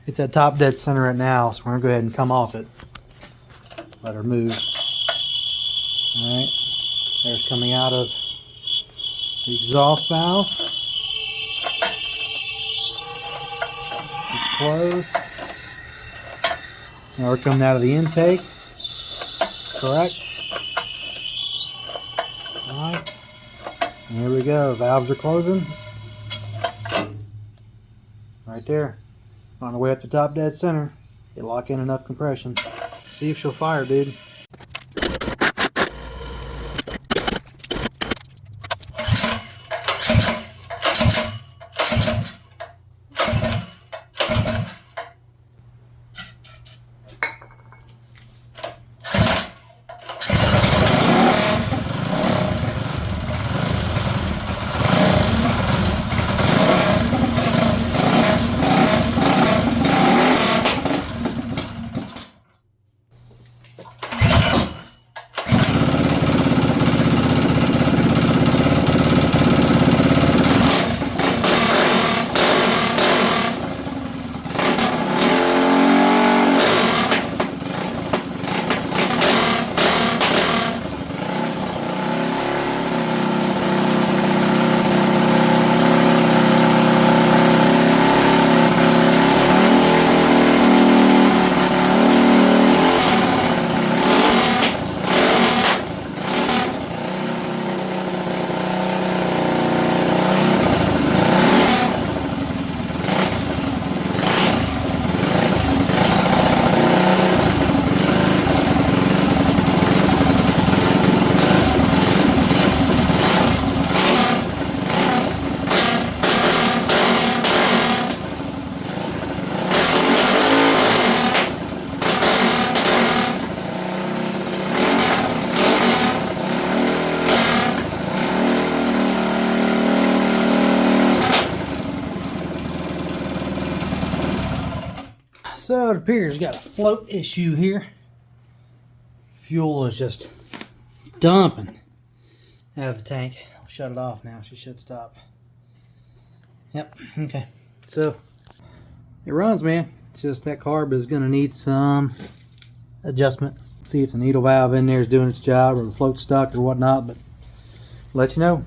It's at top dead center right now, so we're going to go ahead and come off it. Let her move. Alright, there's coming out of the exhaust valve. It's closed. Now we're coming out of the intake. That's correct. Alright, and here we go. Valves are closing. Right there. On the way up to top dead center. You lock in enough compression. See if she'll fire, dude. So it appears got a float issue here. Fuel is just dumping out of the tank. I'll shut it off now. She should stop. Yep. Okay. So it runs, man. It's just that carb is going to need some adjustment. See if the needle valve in there is doing its job or the float's stuck or whatnot. But I'll let you know.